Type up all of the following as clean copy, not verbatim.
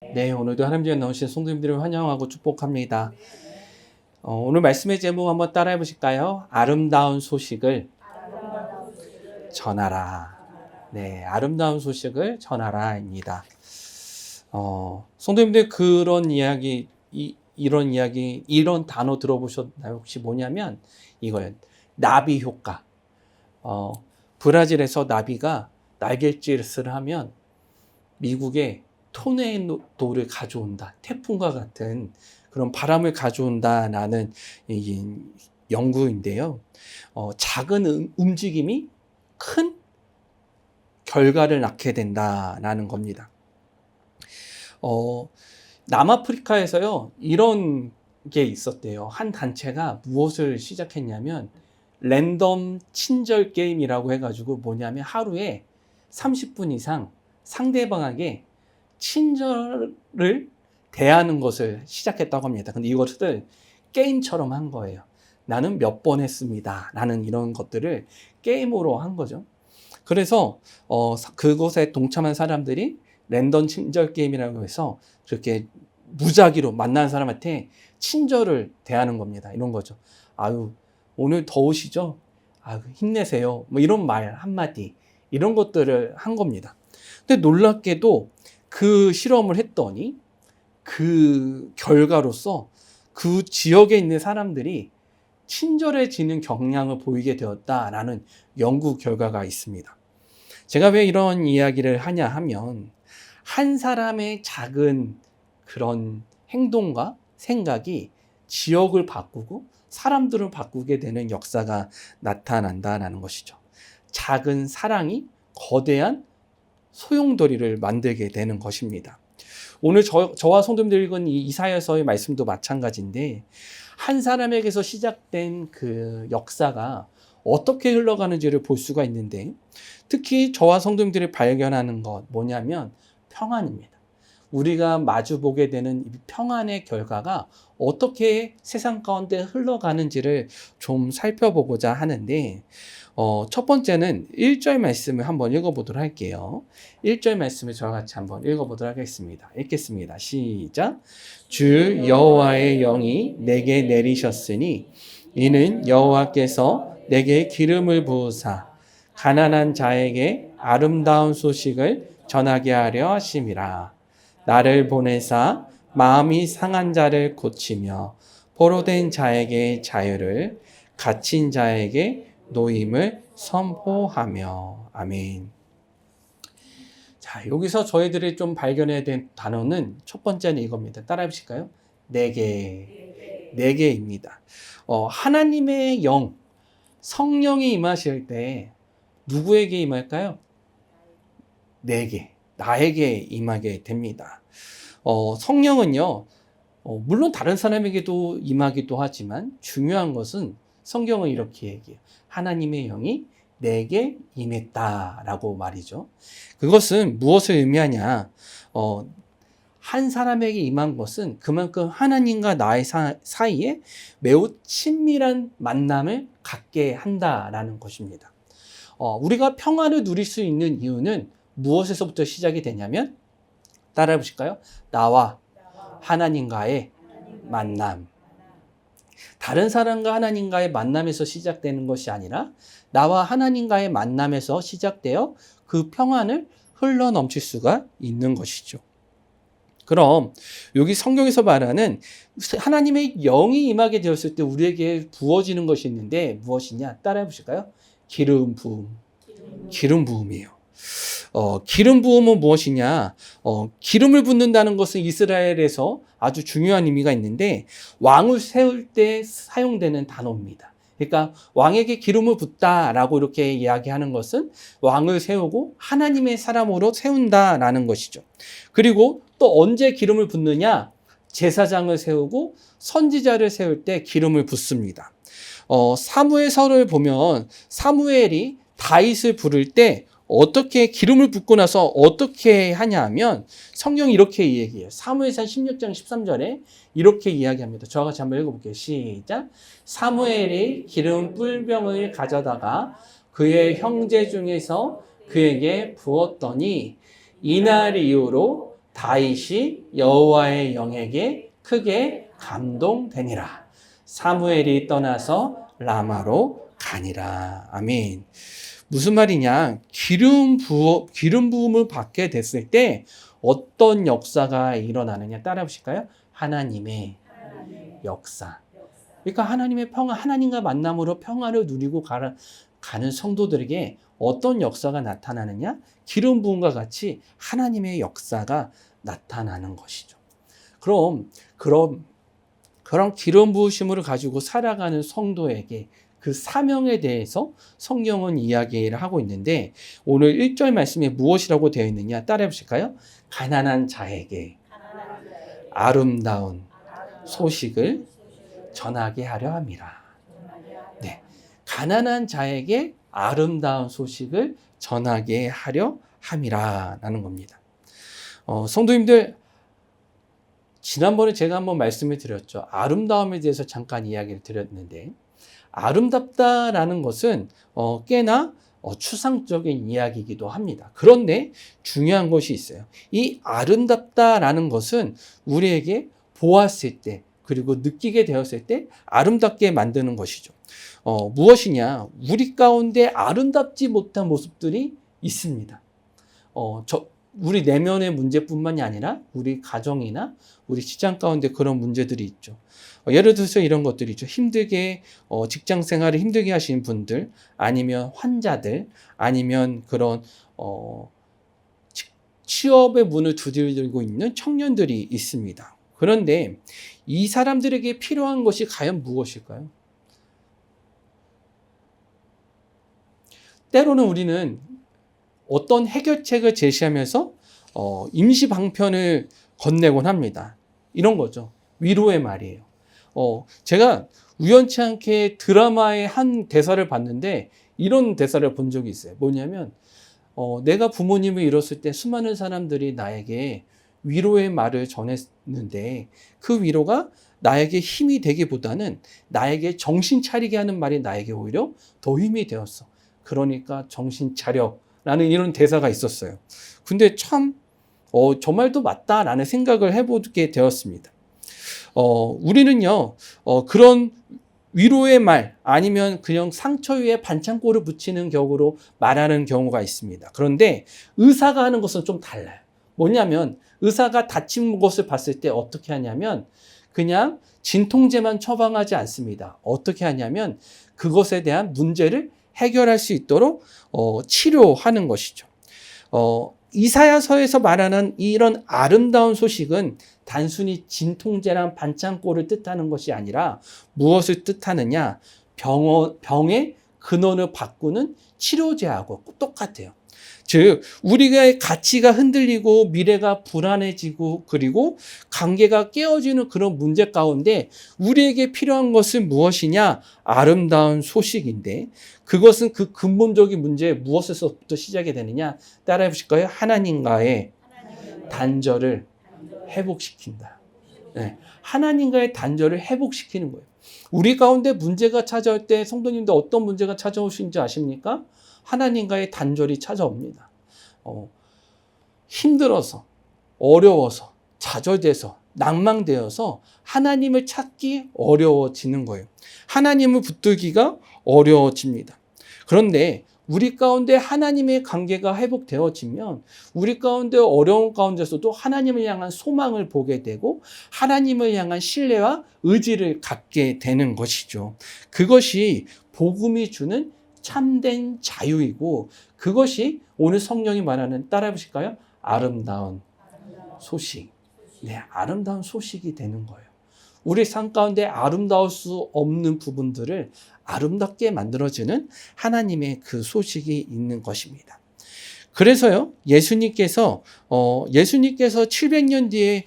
네, 오늘도 하나님께 나오신 성도님들을 환영하고 축복합니다. 오늘 말씀의 제목 한번 따라해 보실까요? 아름다운 소식을 전하라. 네, 아름다운 소식을 전하라입니다. 성도님들 그런 이야기, 이런 이야기, 이런 단어 들어보셨나요? 혹시 뭐냐면 이거예요. 나비 효과. 브라질에서 나비가 날갯짓을 하면 미국에 토네이도를 가져온다. 태풍과 같은 그런 바람을 가져온다라는 연구인데요. 작은 움직임이 큰 결과를 낳게 된다라는 겁니다. 남아프리카에서요, 이런 게 있었대요. 한 단체가 무엇을 시작했냐면, 랜덤 친절 게임이라고 해가지고 뭐냐면 하루에 30분 이상 상대방에게 친절을 대하는 것을 시작했다고 합니다. 근데 이것을 게임처럼 한 거예요. 나는 몇 번 했습니다. 라는 이런 것들을 게임으로 한 거죠. 그래서 그곳에 동참한 사람들이 랜덤 친절 게임이라고 해서 그렇게 무작위로 만나는 사람한테 친절을 대하는 겁니다. 이런 거죠. 아유, 오늘 더우시죠? 아유, 힘내세요. 뭐 이런 말 한마디, 이런 것들을 한 겁니다. 근데 놀랍게도 그 실험을 했더니 그 결과로서 그 지역에 있는 사람들이 친절해지는 경향을 보이게 되었다라는 연구 결과가 있습니다. 제가 왜 이런 이야기를 하냐 하면, 한 사람의 작은 그런 행동과 생각이 지역을 바꾸고 사람들을 바꾸게 되는 역사가 나타난다는 것이죠. 작은 사랑이 거대한 소용돌이를 만들게 되는 것입니다. 오늘 저와 성도님들 읽은 이 이사야서의 말씀도 마찬가지인데, 한 사람에게서 시작된 그 역사가 어떻게 흘러가는지를 볼 수가 있는데, 특히 저와 성도님들이 발견하는 것 뭐냐면 평안입니다. 우리가 마주보게 되는 이 평안의 결과가 어떻게 세상 가운데 흘러가는지를 좀 살펴보고자 하는데, 첫 번째는 1절 말씀을 한번 읽어보도록 할게요. 1절 말씀을 저와 같이 한번 읽어보도록 하겠습니다. 읽겠습니다. 시작. 주 여호와의 영이 내게 내리셨으니 이는 여호와께서 내게 기름을 부으사 가난한 자에게 아름다운 소식을 전하게 하려 하심이라. 나를 보내사 마음이 상한 자를 고치며 포로된 자에게 자유를, 갇힌 자에게 노임을 선포하며. 아멘. 자, 여기서 저희들이 좀 발견해야 된 단어는 첫 번째는 이겁니다. 따라해 보실까요? 네 개입니다. 하나님의 영, 성령이 임하실 때 누구에게 임할까요? 네 개, 나에게 임하게 됩니다. 성령은요, 물론 다른 사람에게도 임하기도 하지만 중요한 것은 성경은 이렇게 얘기해요. 하나님의 영이 내게 임했다라고 말이죠. 그것은 무엇을 의미하냐? 한 사람에게 임한 것은 그만큼 하나님과 나의 사이에 매우 친밀한 만남을 갖게 한다라는 것입니다. 우리가 평안을 누릴 수 있는 이유는 무엇에서부터 시작이 되냐면, 따라해 보실까요? 나와 하나님과의 만남. 다른 사람과 하나님과의 만남에서 시작되는 것이 아니라 나와 하나님과의 만남에서 시작되어 그 평안을 흘러넘칠 수가 있는 것이죠. 그럼 여기 성경에서 말하는 하나님의 영이 임하게 되었을 때 우리에게 부어지는 것이 있는데 무엇이냐? 따라해 보실까요? 기름 부음. 기름 부음이에요. 기름 부음은 무엇이냐? 기름을 붓는다는 것은 이스라엘에서 아주 중요한 의미가 있는데 왕을 세울 때 사용되는 단어입니다. 그러니까 왕에게 기름을 붓다라고 이렇게 이야기하는 것은 왕을 세우고 하나님의 사람으로 세운다라는 것이죠. 그리고 또 언제 기름을 붓느냐? 제사장을 세우고 선지자를 세울 때 기름을 붓습니다. 사무엘서를 보면 사무엘이 다윗을 부를 때 어떻게 기름을 붓고 나서 어떻게 하냐 하면 성경이 이렇게 얘기해요. 사무엘상 16장 13절에 이렇게 이야기합니다. 저와 같이 한번 읽어볼게요. 시작. 사무엘이 기름 뿔병을 가져다가 그의 형제 중에서 그에게 부었더니 이날 이후로 다윗이 여호와의 영에게 크게 감동되니라. 사무엘이 떠나서 라마로 가니라. 아멘. 무슨 말이냐? 기름 부음을 받게 됐을 때 어떤 역사가 일어나느냐 따라 보실까요? 하나님의 역사. 그러니까 하나님의 평화, 하나님과 만남으로 평화를 누리고 가는 성도들에게 어떤 역사가 나타나느냐? 기름 부음과 같이 하나님의 역사가 나타나는 것이죠. 그럼 그런 기름 부으심을 가지고 살아가는 성도에게 그 사명에 대해서 성경은 이야기를 하고 있는데 오늘 1절 말씀에 무엇이라고 되어 있느냐 따라해 보실까요? 가난한 자에게 아름다운 소식을 전하게 하려 함이라. 네, 가난한 자에게 아름다운 소식을 전하게 하려 함이라 라는 겁니다. 성도님들, 지난번에 제가 한번 말씀을 드렸죠. 아름다움에 대해서 잠깐 이야기를 드렸는데 아름답다라는 것은 꽤나 추상적인 이야기이기도 합니다. 그런데 중요한 것이 있어요. 이 아름답다라는 것은 우리에게 보았을 때 그리고 느끼게 되었을 때 아름답게 만드는 것이죠. 무엇이냐? 우리 가운데 아름답지 못한 모습들이 있습니다. 우리 내면의 문제뿐만이 아니라 우리 가정이나 우리 직장 가운데 그런 문제들이 있죠. 예를 들어서 이런 것들이죠. 힘들게 직장 생활을 힘들게 하시는 분들, 아니면 환자들, 아니면 그런 취업의 문을 두드리고 있는 청년들이 있습니다. 그런데 이 사람들에게 필요한 것이 과연 무엇일까요? 때로는 우리는 어떤 해결책을 제시하면서 임시 방편을 건네곤 합니다. 이런 거죠. 위로의 말이에요. 제가 우연치 않게 드라마의 한 대사를 봤는데 이런 대사를 본 적이 있어요. 뭐냐면 내가 부모님을 잃었을 때 수많은 사람들이 나에게 위로의 말을 전했는데 그 위로가 나에게 힘이 되기보다는 나에게 정신 차리게 하는 말이 나에게 오히려 더 힘이 되었어. 그러니까 정신 차려 라는 이런 대사가 있었어요. 근데 참 저 말도 맞다라는 생각을 해보게 되었습니다. 우리는요 그런 위로의 말 아니면 그냥 상처 위에 반창고를 붙이는 격으로 말하는 경우가 있습니다. 그런데 의사가 하는 것은 좀 달라요. 뭐냐면 의사가 다친 것을 봤을 때 어떻게 하냐면 그냥 진통제만 처방하지 않습니다. 어떻게 하냐면 그것에 대한 문제를 해결할 수 있도록 치료하는 것이죠. 이사야서에서 말하는 이런 아름다운 소식은 단순히 진통제랑 반창고를 뜻하는 것이 아니라 무엇을 뜻하느냐? 병의 근원을 바꾸는 치료제하고 똑같아요. 즉 우리의 가치가 흔들리고 미래가 불안해지고 그리고 관계가 깨어지는 그런 문제 가운데 우리에게 필요한 것은 무엇이냐? 아름다운 소식인데 그것은 그 근본적인 문제 무엇에서부터 시작이 되느냐? 따라해 보실까요? 하나님과의 단절을 회복시킨다. 네. 하나님과의 단절을 회복시키는 거예요. 우리 가운데 문제가 찾아올 때 성도님들 어떤 문제가 찾아오신지 아십니까? 하나님과의 단절이 찾아옵니다. 힘들어서, 어려워서, 좌절돼서, 낭망되어서 하나님을 찾기 어려워지는 거예요. 하나님을 붙들기가 어려워집니다. 그런데 우리 가운데 하나님의 관계가 회복되어지면 우리 가운데 어려운 가운데서도 하나님을 향한 소망을 보게 되고 하나님을 향한 신뢰와 의지를 갖게 되는 것이죠. 그것이 복음이 주는 참된 자유이고 그것이 오늘 성령이 말하는 따라해 보실까요? 아름다운 소식. 네, 아름다운 소식이 되는 거예요. 우리 삶 가운데 아름다울 수 없는 부분들을 아름답게 만들어주는 하나님의 그 소식이 있는 것입니다. 그래서요, 예수님께서 700년 뒤에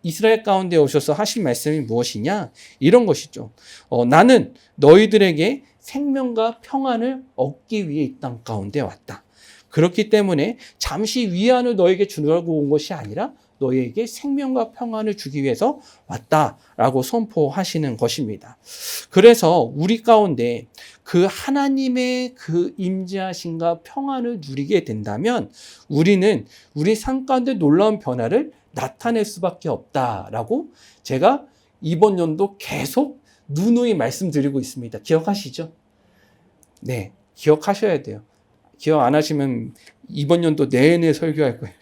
이스라엘 가운데 오셔서 하신 말씀이 무엇이냐? 이런 것이죠. 나는 너희들에게 생명과 평안을 얻기 위해 이 땅 가운데 왔다. 그렇기 때문에 잠시 위안을 너에게 주려고 온 것이 아니라 너희에게 생명과 평안을 주기 위해서 왔다라고 선포하시는 것입니다. 그래서 우리 가운데 그 하나님의 그 임재하심과 평안을 누리게 된다면 우리는 우리 삶 가운데 놀라운 변화를 나타낼 수밖에 없다라고 제가 이번 연도 계속 누누이 말씀드리고 있습니다. 기억하시죠? 네, 기억하셔야 돼요. 기억 안 하시면 이번 연도 내내 설교할 거예요.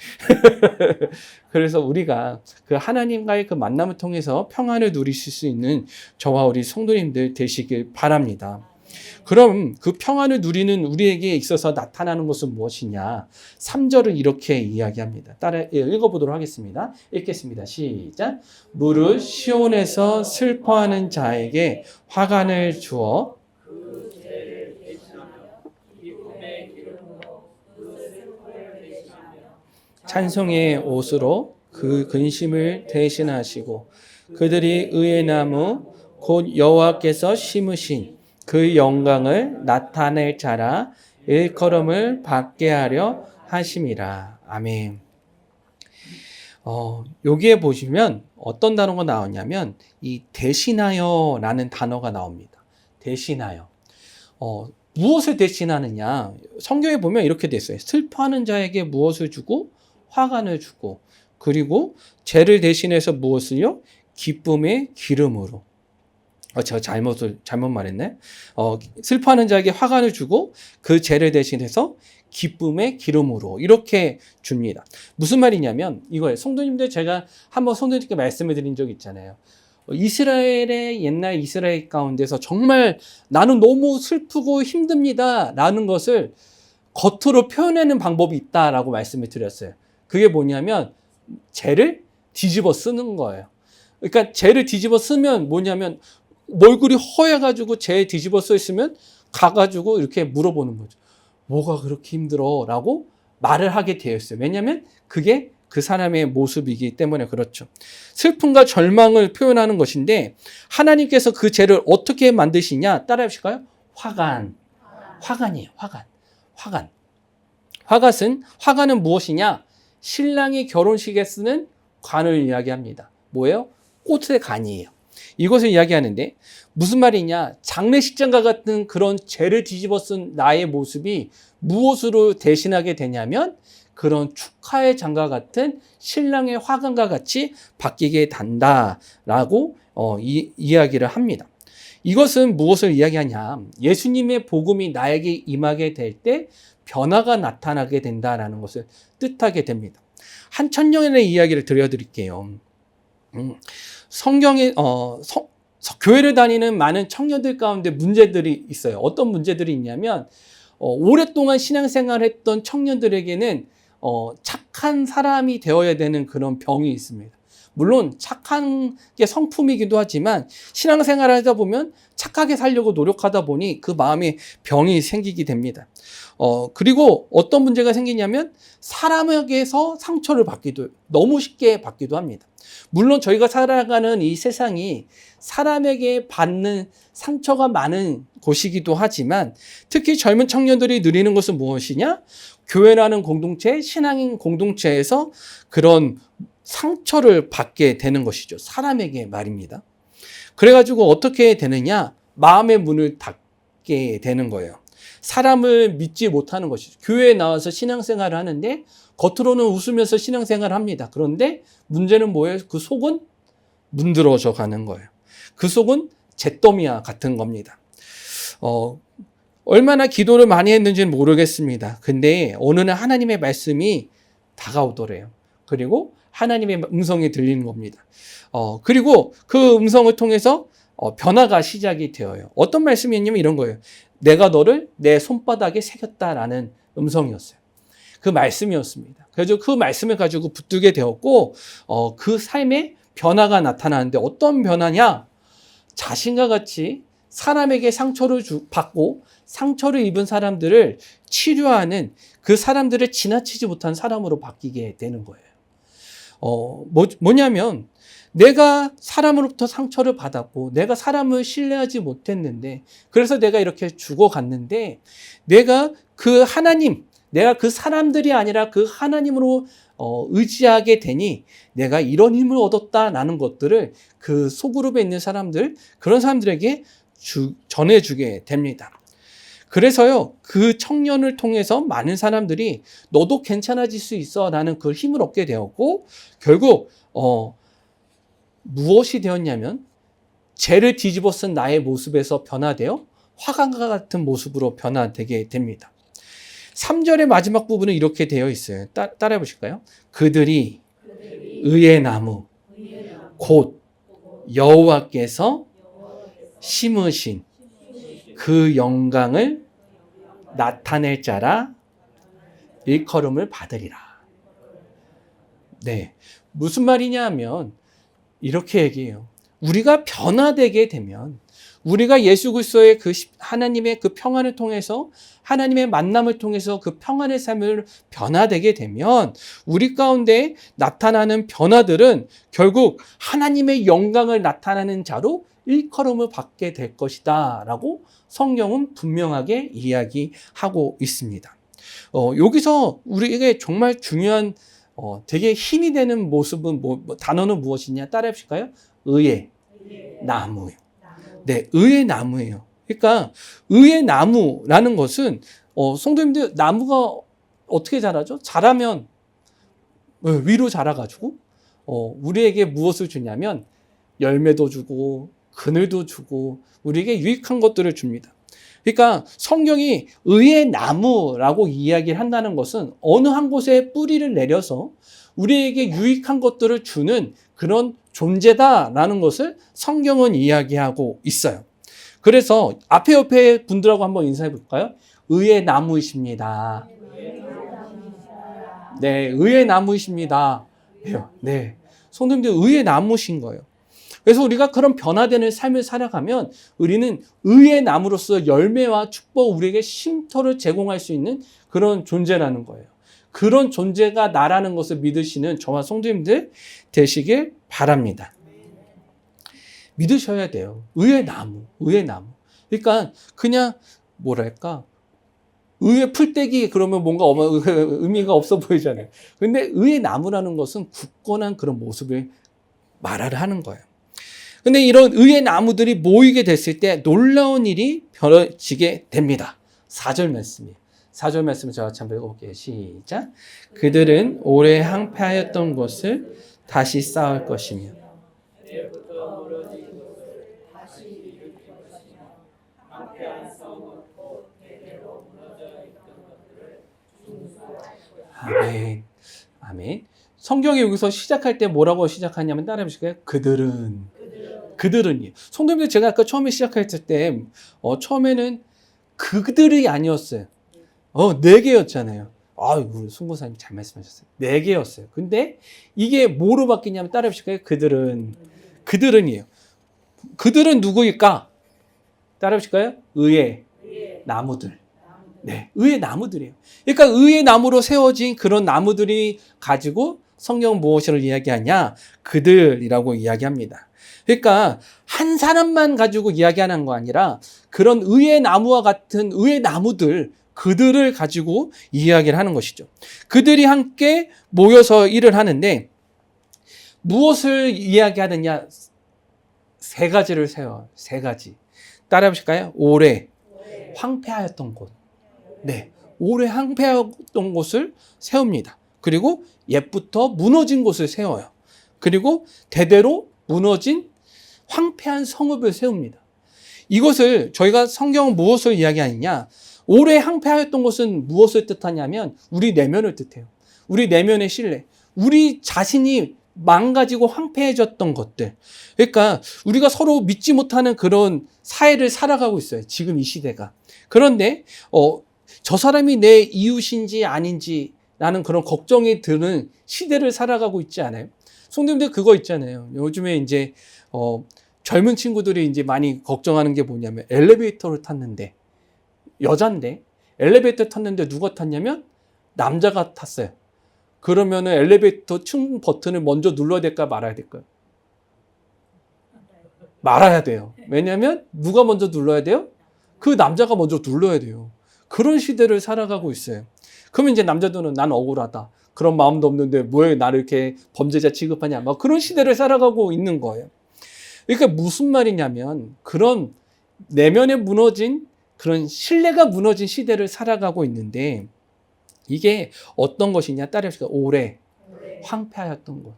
그래서 우리가 그 하나님과의 그 만남을 통해서 평안을 누리실 수 있는 저와 우리 성도님들 되시길 바랍니다. 그럼 그 평안을 누리는 우리에게 있어서 나타나는 것은 무엇이냐? 3절을 이렇게 이야기합니다. 따라 읽어보도록 하겠습니다. 읽겠습니다. 시작. 무릇 시온에서 슬퍼하는 자에게 화관을 주어 찬송의 옷으로 그 근심을 대신하시고 그들이 의의 나무 곧 여호와께서 심으신 그 영광을 나타낼 자라 일컬음을 받게 하려 하심이라. 아멘. 여기에 보시면 어떤 단어가 나오냐면 이 대신하여라는 단어가 나옵니다. 대신하여. 무엇을 대신하느냐? 성경에 보면 이렇게 돼 있어요. 슬퍼하는 자에게 무엇을 주고 화관을 주고 그리고 죄를 대신해서 무엇을요? 기쁨의 기름으로. 제가 잘못 말했네. 슬퍼하는 자에게 화관을 주고 그 죄를 대신해서 기쁨의 기름으로 이렇게 줍니다. 무슨 말이냐면 이거예요. 성도님들 제가 한번 성도님께 말씀을 드린 적 있잖아요. 이스라엘의 옛날 이스라엘 가운데서 정말 나는 너무 슬프고 힘듭니다 라는 것을 겉으로 표현하는 방법이 있다라고 말씀을 드렸어요. 그게 뭐냐면 죄를 뒤집어 쓰는 거예요. 그러니까 죄를 뒤집어 쓰면 뭐냐면 얼굴이 허해가지고 죄에 뒤집어 써 있으면 가가지고 이렇게 물어보는 거죠. 뭐가 그렇게 힘들어? 라고 말을 하게 되어 있어요. 왜냐하면 그게 그 사람의 모습이기 때문에 그렇죠. 슬픔과 절망을 표현하는 것인데 하나님께서 그 죄를 어떻게 만드시냐? 따라해 보실까요? 화관이에요. 화관은 무엇이냐? 신랑이 결혼식에 쓰는 관을 이야기합니다. 뭐예요? 꽃의 관이에요. 이것을 이야기하는데 무슨 말이냐? 장례식장과 같은 그런 죄를 뒤집어 쓴 나의 모습이 무엇으로 대신하게 되냐면 그런 축하의 장과 같은 신랑의 화관과 같이 바뀌게 된다라고 이야기를 합니다. 이것은 무엇을 이야기하냐? 예수님의 복음이 나에게 임하게 될 때 변화가 나타나게 된다라는 것을 뜻하게 됩니다. 한 천년의 이야기를 들려드릴게요. 성경에 교회를 다니는 많은 청년들 가운데 문제들이 있어요. 어떤 문제들이 있냐면 오랫동안 신앙생활을 했던 청년들에게는 착한 사람이 되어야 되는 그런 병이 있습니다. 물론 착한 게 성품이기도 하지만 신앙생활을 하다 보면 착하게 살려고 노력하다 보니 그 마음에 병이 생기게 됩니다. 그리고 어떤 문제가 생기냐면 사람에게서 상처를 받기도 너무 쉽게 받기도 합니다. 물론 저희가 살아가는 이 세상이 사람에게 받는 상처가 많은 곳이기도 하지만 특히 젊은 청년들이 누리는 것은 무엇이냐? 교회라는 공동체, 신앙인 공동체에서 그런 상처를 받게 되는 것이죠. 사람에게 말입니다. 그래가지고 어떻게 되느냐? 마음의 문을 닫게 되는 거예요. 사람을 믿지 못하는 것이죠. 교회에 나와서 신앙생활을 하는데 겉으로는 웃으면서 신앙생활을 합니다. 그런데 문제는 뭐예요? 그 속은 문드러져 가는 거예요. 그 속은 잿더미와 같은 겁니다. 얼마나 기도를 많이 했는지는 모르겠습니다. 근데 어느 날 하나님의 말씀이 다가오더래요. 그리고 하나님의 음성이 들리는 겁니다. 그리고 그 음성을 통해서 변화가 시작이 되어요. 어떤 말씀이었냐면 이런 거예요. 내가 너를 내 손바닥에 새겼다라는 음성이었어요. 그 말씀이었습니다. 그래서 그 말씀을 가지고 붙들게 되었고 그 삶에 변화가 나타나는데 어떤 변화냐? 자신과 같이 사람에게 상처를 받고 상처를 입은 사람들을 치료하는 그 사람들을 지나치지 못한 사람으로 바뀌게 되는 거예요. 뭐냐면 내가 사람으로부터 상처를 받았고 내가 사람을 신뢰하지 못했는데 그래서 내가 이렇게 죽어갔는데 내가 그 하나님, 내가 그 사람들이 아니라 그 하나님으로 의지하게 되니 내가 이런 힘을 얻었다라는 것들을 그 소그룹에 있는 사람들, 그런 사람들에게 전해주게 됩니다. 그래서요, 그 청년을 통해서 많은 사람들이 너도 괜찮아질 수 있어 라는 그 힘을 얻게 되었고, 결국 무엇이 되었냐면 죄를 뒤집어 쓴 나의 모습에서 변화되어 화강과 같은 모습으로 변화되게 됩니다. 3절의 마지막 부분은 이렇게 되어 있어요. 따라해 보실까요? 그들이 의의 나무 곧 여호와께서 심으신 그 영광을 나타낼 자라 일컬음을 받으리라. 네, 무슨 말이냐 하면 이렇게 얘기해요. 우리가 변화되게 되면, 우리가 예수 그리스도의 그 하나님의 그 평안을 통해서, 하나님의 만남을 통해서 그 평안의 삶을 변화되게 되면 우리 가운데 나타나는 변화들은 결국 하나님의 영광을 나타내는 자로 일컬음을 받게 될 것이다 라고 성경은 분명하게 이야기하고 있습니다. 여기서 우리에게 정말 중요한 되게 힘이 되는 모습은 단어는 무엇이냐 따라해 보실까요? 의의 나무예요. 네, 의의 나무예요. 그러니까 의의 나무라는 것은 성도님들, 나무가 어떻게 자라죠? 자라면 위로 자라가지고 우리에게 무엇을 주냐면 열매도 주고 그늘도 주고 우리에게 유익한 것들을 줍니다. 그러니까 성경이 의의 나무라고 이야기를 한다는 것은 어느 한 곳에 뿌리를 내려서 우리에게 유익한 것들을 주는 그런 존재다라는 것을 성경은 이야기하고 있어요. 그래서 앞에 옆에 분들하고 한번 인사해 볼까요? 의의 나무이십니다. 네, 의의 나무이십니다. 네, 성도님들 의의 나무신 거예요. 그래서 우리가 그런 변화되는 삶을 살아가면 우리는 의의 나무로서 열매와 축복, 우리에게 쉼터를 제공할 수 있는 그런 존재라는 거예요. 그런 존재가 나라는 것을 믿으시는 저와 성도님들 되시길 바랍니다. 믿으셔야 돼요. 의의 나무, 의의 나무. 그러니까 그냥 뭐랄까, 의의 풀떼기 그러면 뭔가 의미가 없어 보이잖아요. 근데 의의 나무라는 것은 굳건한 그런 모습을 말을 하는 거예요. 근데 이런 의의 나무들이 모이게 됐을 때 놀라운 일이 벌어지게 됩니다. 4절 말씀이에요. 4절 말씀을 저와 한번 읽어볼게요. 시작. 그들은 오래 항폐하였던 것을 다시 쌓을 것이며 아멘. 아멘. 성경이 여기서 시작할 때 뭐라고 시작하냐면 따라해 보실까요? 그들은이에요. 성도님들, 제가 아까 처음에 시작했을 때 처음에는 그들이 아니었어요. 4개였잖아요. 우리 송고사님 잘 말씀하셨어요. 4개였어요. 근데 이게 뭐로 바뀌냐면 따라해 보실까요? 그들은이에요. 그들은 누구일까? 따라해 보실까요? 의의 나무들. 네, 의의 나무들이에요. 그러니까 의의 나무로 세워진 그런 나무들이 가지고 성경은 무엇을 이야기하냐? 그들이라고 이야기합니다. 그러니까 한 사람만 가지고 이야기하는 거 아니라 그런 의의 나무와 같은 의의 나무들, 그들을 가지고 이야기를 하는 것이죠. 그들이 함께 모여서 일을 하는데 무엇을 이야기하느냐? 3가지를 세워요. 3가지. 따라해 보실까요? 오래 황폐하였던 곳. 네, 오래 황폐하였던 곳을 세웁니다. 그리고 옛부터 무너진 곳을 세워요. 그리고 대대로 무너진 황폐한 성읍을 세웁니다. 이것을 저희가 성경은 무엇을 이야기하느냐? 오래 황폐하였던 것은 무엇을 뜻하냐면 우리 내면을 뜻해요. 우리 내면의 신뢰, 우리 자신이 망가지고 황폐해졌던 것들. 그러니까 우리가 서로 믿지 못하는 그런 사회를 살아가고 있어요. 지금 이 시대가. 그런데 저 사람이 내 이웃인지 아닌지 라는 그런 걱정이 드는 시대를 살아가고 있지 않아요? 성도님들 그거 있잖아요. 요즘에 이제 젊은 친구들이 이제 많이 걱정하는 게 뭐냐면 엘리베이터를 탔는데 여잔데 엘리베이터 탔는데 누가 탔냐면 남자가 탔어요. 그러면은 엘리베이터 충 버튼을 먼저 눌러야 될까 말아야 될까요? 말아야 돼요. 왜냐하면 누가 먼저 눌러야 돼요? 그 남자가 먼저 눌러야 돼요. 그런 시대를 살아가고 있어요. 그러면 이제 남자들은 난 억울하다. 그런 마음도 없는데 왜 나를 이렇게 범죄자 취급하냐. 막 그런 시대를 살아가고 있는 거예요. 그러니까 무슨 말이냐면 그런 내면에 무너진 그런 신뢰가 무너진 시대를 살아가고 있는데 이게 어떤 것이냐 따라해보니까 오래 황폐하였던 것.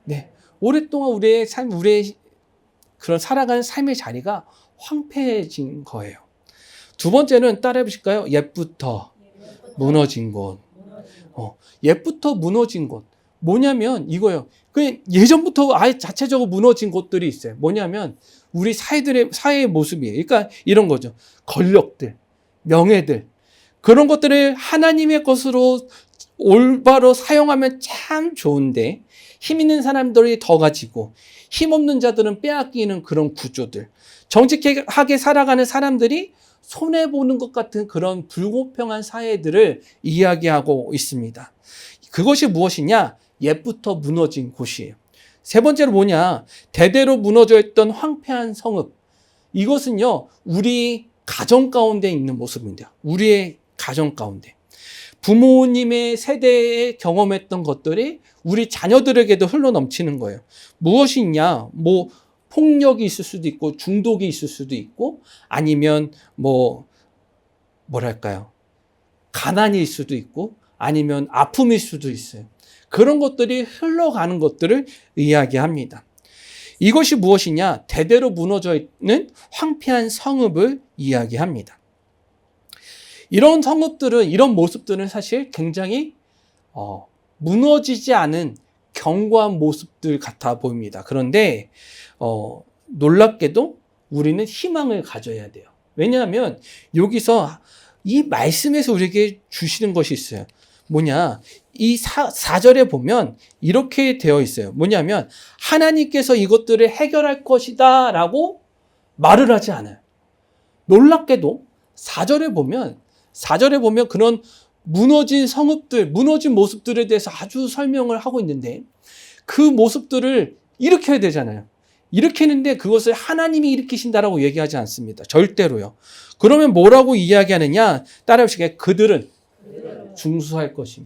네, 오랫동안 우리의 삶, 우리의 그런 살아가는 삶의 자리가 황폐해진 거예요. 두 번째는 따라해보실까요? 옛부터 무너진 곳. 옛부터 무너진 곳. 뭐냐면 이거예요. 그 예전부터 아예 자체적으로 무너진 곳들이 있어요. 뭐냐면 우리 사회의 모습이에요. 그러니까 이런 거죠. 권력들, 명예들. 그런 것들을 하나님의 것으로 올바로 사용하면 참 좋은데 힘 있는 사람들이 더 가지고 힘 없는 자들은 빼앗기는 그런 구조들. 정직하게 살아가는 사람들이 손해보는 것 같은 그런 불공평한 사회들을 이야기하고 있습니다. 그것이 무엇이냐? 옛부터 무너진 곳이에요. 세 번째로 뭐냐? 대대로 무너져 있던 황폐한 성읍. 이것은요, 우리 가정 가운데 있는 모습입니다. 우리의 가정 가운데. 부모님의 세대에 경험했던 것들이 우리 자녀들에게도 흘러넘치는 거예요. 무엇이 있냐? 뭐 폭력이 있을 수도 있고 중독이 있을 수도 있고 아니면 뭐랄까요? 가난일 수도 있고 아니면 아픔일 수도 있어요. 그런 것들이 흘러가는 것들을 이야기합니다. 이것이 무엇이냐? 대대로 무너져 있는 황폐한 성읍을 이야기합니다. 이런 성읍들은, 이런 모습들은 사실 굉장히 무너지지 않은 견고한 모습들 같아 보입니다. 그런데 놀랍게도 우리는 희망을 가져야 돼요. 왜냐하면 여기서 이 말씀에서 우리에게 주시는 것이 있어요. 뭐냐? 이 4절에 보면 이렇게 되어 있어요. 뭐냐면 하나님께서 이것들을 해결할 것이다 라고 말을 하지 않아요. 놀랍게도 4절에 보면 그런 무너진 성읍들, 무너진 모습들에 대해서 아주 설명을 하고 있는데 그 모습들을 일으켜야 되잖아요. 일으키는데 그것을 하나님이 일으키신다라고 얘기하지 않습니다. 절대로요. 그러면 뭐라고 이야기하느냐? 따라해보시게. 그들은 중수할 것이며.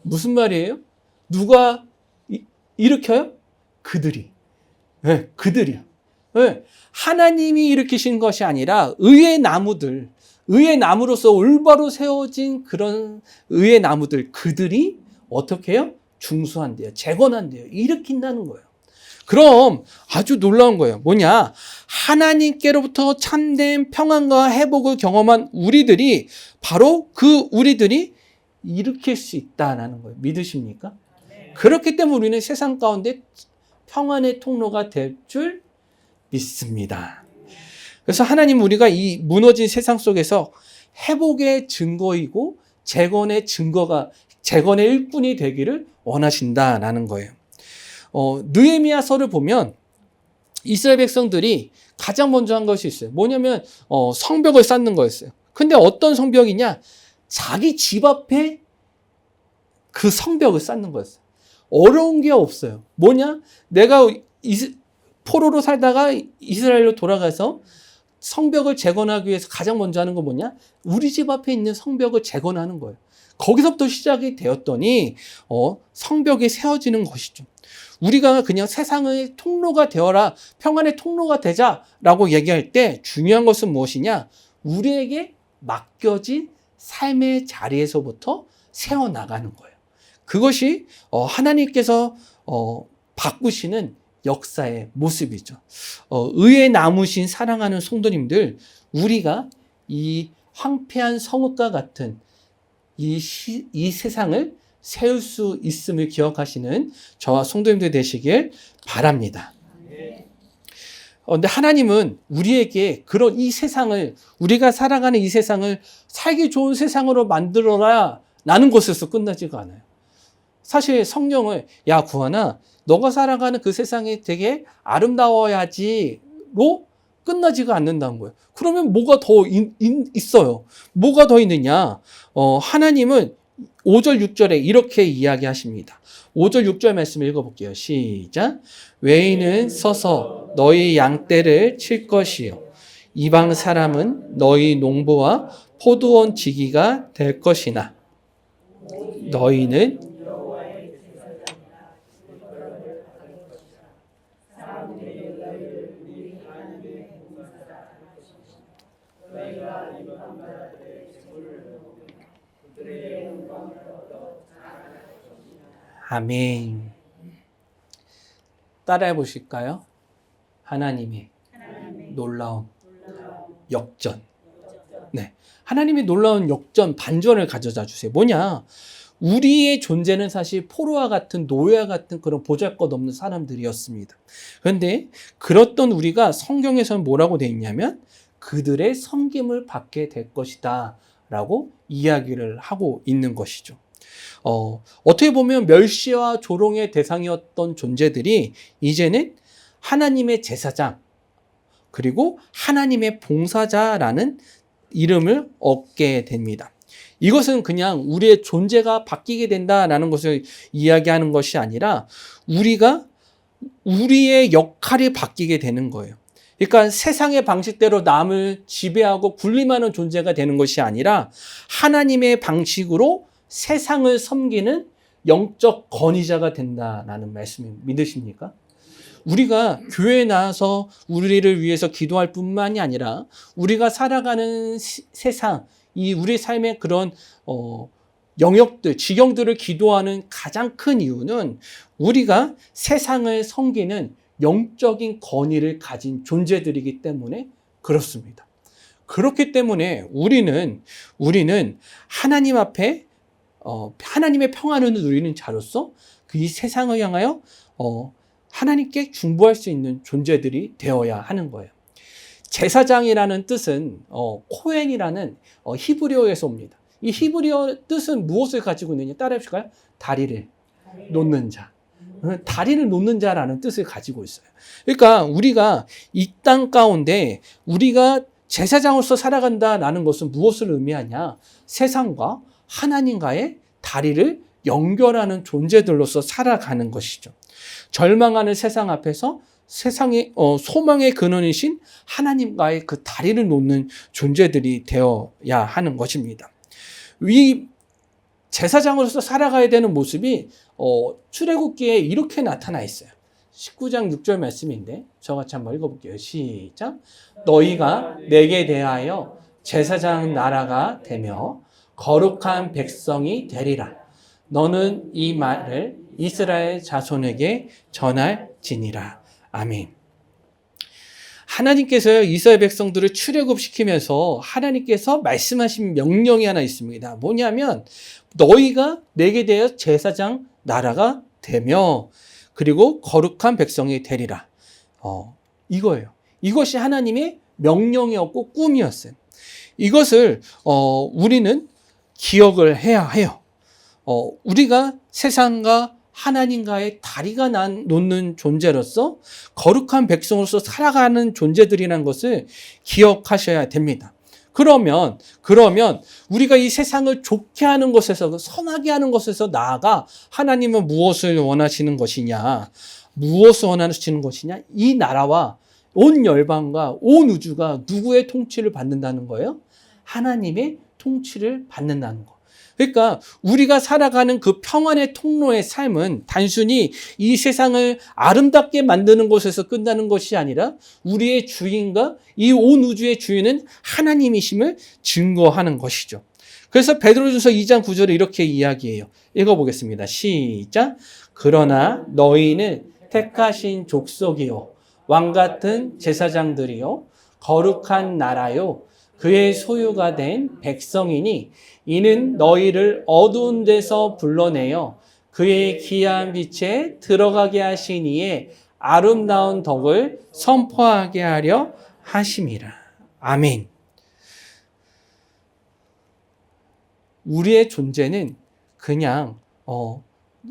무슨 말이에요? 누가 일으켜요? 그들이. 네, 그들이. 네, 하나님이 일으키신 것이 아니라 의의 나무들, 의의 나무로서 올바로 세워진 그런 의의 나무들, 그들이 어떻게 해요? 중수한대요. 재건한대요. 일으킨다는 거예요. 그럼 아주 놀라운 거예요. 뭐냐? 하나님께로부터 참된 평안과 회복을 경험한 우리들이 바로 그 우리들이 일으킬 수 있다는 거예요. 믿으십니까? 그렇기 때문에 우리는 세상 가운데 평안의 통로가 될 줄 믿습니다. 그래서 하나님 우리가 이 무너진 세상 속에서 회복의 증거이고 재건의 일꾼이 되기를 원하신다라는 거예요. 느헤미야서를 보면 이스라엘 백성들이 가장 먼저 한 것이 있어요. 뭐냐면 성벽을 쌓는 거였어요. 근데 어떤 성벽이냐? 자기 집 앞에 그 성벽을 쌓는 거였어요. 어려운 게 없어요. 뭐냐? 내가 포로로 살다가 이스라엘로 돌아가서 성벽을 재건하기 위해서 가장 먼저 하는 건 뭐냐? 우리 집 앞에 있는 성벽을 재건하는 거예요. 거기서부터 시작이 되었더니 성벽이 세워지는 것이죠. 우리가 그냥 세상의 통로가 되어라, 평안의 통로가 되자라고 얘기할 때 중요한 것은 무엇이냐? 우리에게 맡겨진 삶의 자리에서부터 세워나가는 거예요. 그것이 하나님께서 바꾸시는 역사의 모습이죠. 의에 남으신 사랑하는 성도님들, 우리가 이 황폐한 성읍과 같은 이 세상을 세울 수 있음을 기억하시는 저와 성도님들 되시길 바랍니다. 근데 하나님은 우리에게 그런 이 세상을, 우리가 살아가는 이 세상을 살기 좋은 세상으로 만들어라 라는 것에서 끝나지가 않아요. 사실 성령을, 야 구하나 너가 살아가는 그 세상이 되게 아름다워야지로 끝나지가 않는다는 거예요. 그러면 뭐가 더 있어요? 뭐가 더 있느냐? 하나님은 5절 6절에 이렇게 이야기하십니다. 5절 6절 말씀 읽어볼게요. 시작. 외인은 서서 너희 양떼를 칠 것이요 이방 사람은 너희 농부와 포도원 지기가 될 것이나 너희는 아멘. 따라해 보실까요? 하나님의 놀라운 역전. 네. 하나님의 놀라운 역전, 반전을 가져다 주세요. 뭐냐? 우리의 존재는 사실 포로와 같은 노예와 같은 그런 보잘것없는 사람들이었습니다. 그런데 그렇던 우리가 성경에서는 뭐라고 되어 있냐면 그들의 섬김을 받게 될 것이다 라고 이야기를 하고 있는 것이죠. 어떻게 보면 멸시와 조롱의 대상이었던 존재들이 이제는 하나님의 제사장 그리고 하나님의 봉사자라는 이름을 얻게 됩니다. 이것은 그냥 우리의 존재가 바뀌게 된다라는 것을 이야기하는 것이 아니라 우리의 역할이 바뀌게 되는 거예요. 그러니까 세상의 방식대로 남을 지배하고 군림하는 존재가 되는 것이 아니라 하나님의 방식으로 세상을 섬기는 영적 권위자가 된다라는 말씀을 믿으십니까? 우리가 교회에 나와서 우리를 위해서 기도할 뿐만이 아니라 우리가 살아가는 세상, 우리 삶의 그런 영역들, 지경들을 기도하는 가장 큰 이유는 우리가 세상을 섬기는 영적인 권위를 가진 존재들이기 때문에 그렇습니다. 그렇기 때문에 우리는 하나님 앞에 하나님의 평안을 누리는 자로서 이 세상을 향하여 하나님께 중보할 수 있는 존재들이 되어야 하는 거예요. 제사장이라는 뜻은 코헨이라는 히브리어에서 옵니다. 이 히브리어 뜻은 무엇을 가지고 있느냐? 따라해 보실까요? 다리를 놓는 자. 다리를 놓는 자라는 뜻을 가지고 있어요. 그러니까 우리가 이 땅 가운데 우리가 제사장으로서 살아간다라는 것은 무엇을 의미하냐? 세상과 하나님과의 다리를 연결하는 존재들로서 살아가는 것이죠. 절망하는 세상 앞에서 세상의 소망의 근원이신 하나님과의 그 다리를 놓는 존재들이 되어야 하는 것입니다. 이 제사장으로서 살아가야 되는 모습이 출애굽기에 이렇게 나타나 있어요. 19장 6절 말씀인데 저같이 한번 읽어볼게요. 시작. 너희가 내게 대하여 제사장 나라가 되며 거룩한 백성이 되리라. 너는 이 말을 이스라엘 자손에게 전할지니라. 아멘. 하나님께서 이스라엘 백성들을 출애굽시키면서 하나님께서 말씀하신 명령이 하나 있습니다. 뭐냐면 너희가 내게 대하여 제사장 나라가 되며 그리고 거룩한 백성이 되리라. 이거예요. 이것이 하나님의 명령이었고 꿈이었어요. 이것을 우리는 기억을 해야 해요. 우리가 세상과 하나님과의 다리가 놓는 존재로서 거룩한 백성으로서 살아가는 존재들이라는 것을 기억하셔야 됩니다. 그러면 우리가 이 세상을 좋게 하는 것에서 선하게 하는 것에서 나아가 하나님은 무엇을 원하시는 것이냐? 무엇을 원하시는 것이냐? 이 나라와 온 열방과 온 우주가 누구의 통치를 받는다는 거예요? 하나님의 통치를 받는다는 거. 그러니까 우리가 살아가는 그 평안의 통로의 삶은 단순히 이 세상을 아름답게 만드는 것에서 끝나는 것이 아니라 우리의 주인과 이 온 우주의 주인은 하나님이심을 증거하는 것이죠. 그래서 베드로전서 2장 9절에 이렇게 이야기해요. 읽어보겠습니다. 시작. 그러나 너희는 택하신 족속이요 왕같은 제사장들이요 거룩한 나라요 그의 소유가 된 백성이니 이는 너희를 어두운 데서 불러내어 그의 귀한 빛에 들어가게 하신 이의 아름다운 덕을 선포하게 하려 하심이라. 아멘. 우리의 존재는 그냥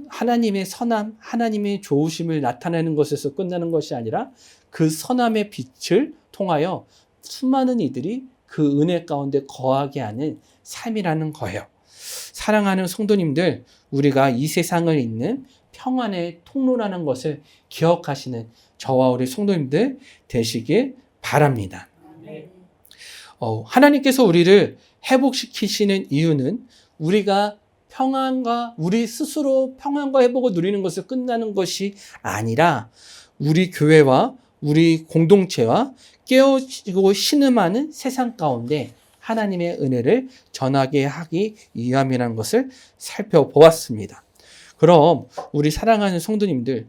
하나님의 선함, 하나님의 좋으심을 나타내는 것에서 끝나는 것이 아니라 그 선함의 빛을 통하여 수많은 이들이 그 은혜 가운데 거하게 하는 삶이라는 거예요. 사랑하는 성도님들, 우리가 이 세상을 잇는 평안의 통로라는 것을 기억하시는 저와 우리 성도님들 되시길 바랍니다. 하나님께서 우리를 회복시키시는 이유는 우리가 우리 스스로 평안과 회복을 누리는 것을 끝나는 것이 아니라 우리 교회와 우리 공동체와 깨어지고 신음하는 세상 가운데 하나님의 은혜를 전하게 하기 위함이라는 것을 살펴보았습니다. 그럼 우리 사랑하는 성도님들,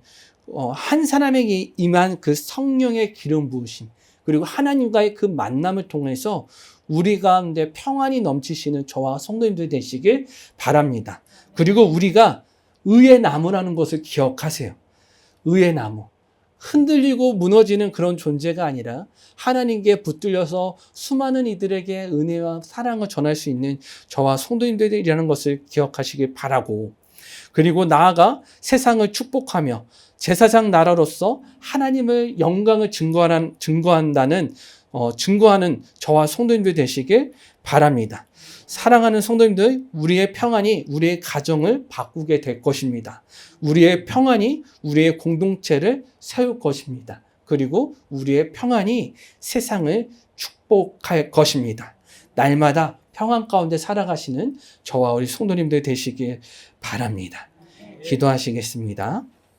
한 사람에게 임한 그 성령의 기름 부으심, 그리고 하나님과의 그 만남을 통해서 우리 가운데 평안이 넘치시는 저와 성도님들 되시길 바랍니다. 그리고 우리가 의의 나무라는 것을 기억하세요. 의의 나무. 흔들리고 무너지는 그런 존재가 아니라 하나님께 붙들려서 수많은 이들에게 은혜와 사랑을 전할 수 있는 저와 성도님들이라는 것을 기억하시길 바라고, 그리고 나아가 세상을 축복하며 제사장 나라로서 하나님의 영광을 증거하는 저와 성도님들 되시길 바랍니다. 사랑하는 성도님들, 우리의 평안이 우리의 가정을 바꾸게 될 것입니다. 우리의 평안이 우리의 공동체를 세울 것입니다. 그리고 우리의 평안이 세상을 축복할 것입니다. 날마다 평안 가운데 살아가시는 저와 우리 성도님들 되시길 바랍니다. 기도하시겠습니다.